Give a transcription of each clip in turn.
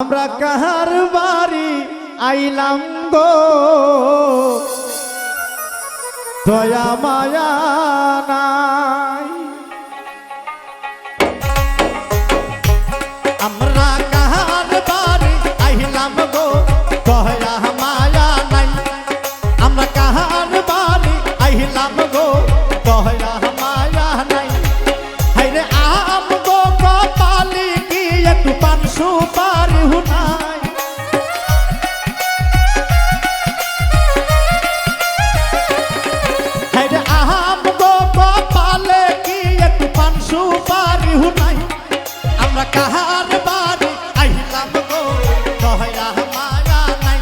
আমরা কাহার বাড়ি আইলাম গো দয়া মায়া নাই। আমরা কাহার বাড়ি আইলাম গো দয়া মায়া নাই। আমরা কাহার বাড়ি আইলাম গো দয়া মায়া নাই। হাইরে আম গো কপালি কি একটু পান সুপারি হুনাই। হাইরে আম গো কপালে কি একটু পান সুপারি হুনাই। আমরা কাহার বাড়ি আইলাম গো দয়া মায়া নাই।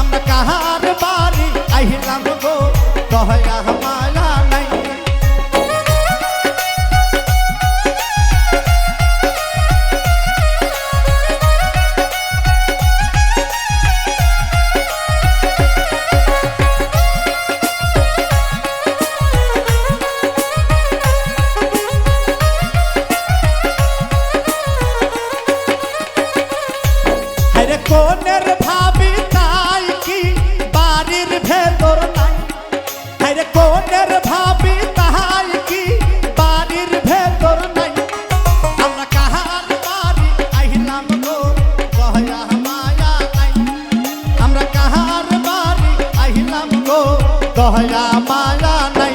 আমরা কাহার বাড়ি আইলাম গো দয়া মায়া নাই। কোনের ভাবি তাই কি বাড়ির ভেতর নাই। হায়রে কোনের ভাবি তাই কি বাড়ির ভেতর নাই। আমরা কাহার বাড়ি আইলাম গো দয়া মায়া নাই। আমরা কাহার বাড়ি আইলাম গো দয়া মায়া নাই।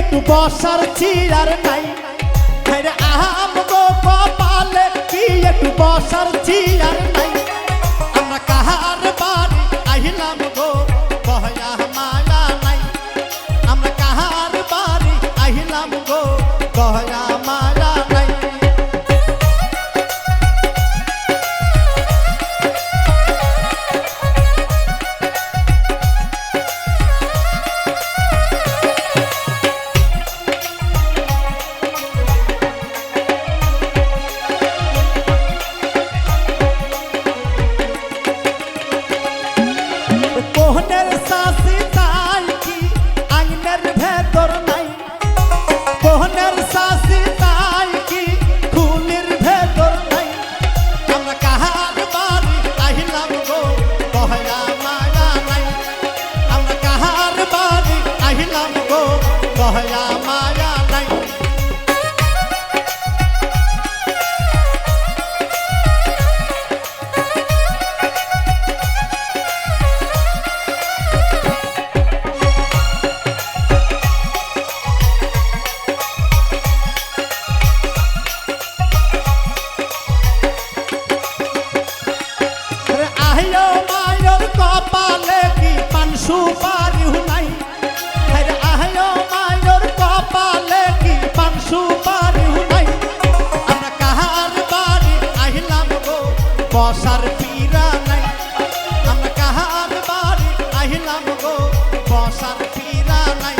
একটু বসার চেয়ার নাই। হায়রে আম গো কপালে কি একটু বসার চেয়ার নাই। আমরা কাহার বাড়ি আইলাম গো দয়া মায়া নাই। আমরা কাহার বাড়ি আইলাম গো দয়া মায়া নাই। কোহনের শাসি তাই কি আইনের ভেতর নাই। কোহনের শাসি তাই কি খুলির ভেতর নাই। আমরা কাহার বাড়ি আইলাম গো দয়া মায়া নাই। আমরা কাহার বাড়ি আইলাম গো দয়া মায়া নাই। আহিও মায়ের কপালে কি পান সুপারি হুনাই। হায়রে আহিও মায়ের কপালে কি পান সুপারি হুনাই। আমরা কাহার বাড়ি আইলাম গো বসার পীরা নাই। আমরা কাহার বাড়ি আইলাম গো বসার পীরা নাই।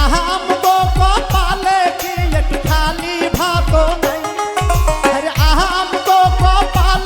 আম গো কপালে কি একটু খালি ভাত নাই। আরে আম গো কপালে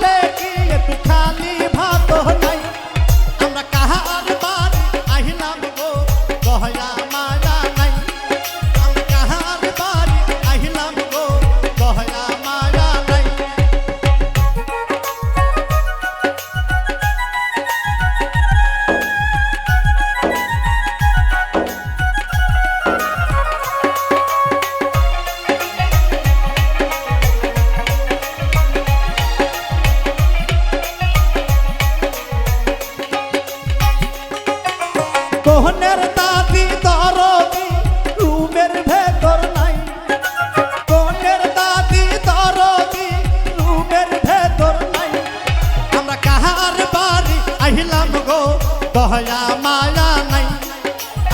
দয়া মায়া নাই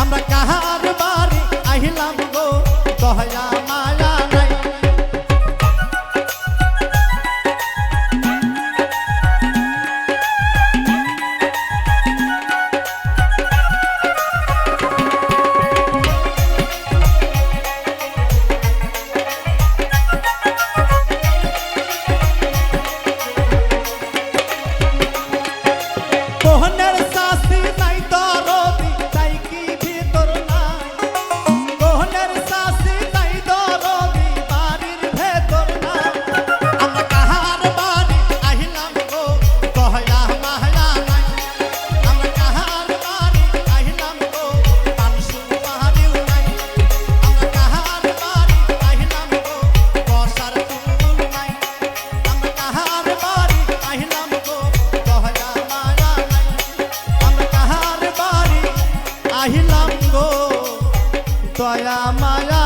আমরা কাহার বাড়ি আহিলাম গো দয়া মায়া নাই মোহনের শাসি নাই দরদি তাই কি ভিতর নাই মোহনের শাসি নাই দরদি বাড়ির ভেতর নাই আমরা কাহার বাড়ি আহিলাম গো দয়া মায়া নাই আমরা কাহার বাড়ি আহিলাম গো পানসু বাড়িও নাই আমরা কাহার বাড়ি আহিলাম গো বসার ফুল নাই আমরা কাহার বাড়ি আহিলাম গো দয়া মায়া নাই আমরা কাহার বাড়ি আহিলাম গো দয়া মায়া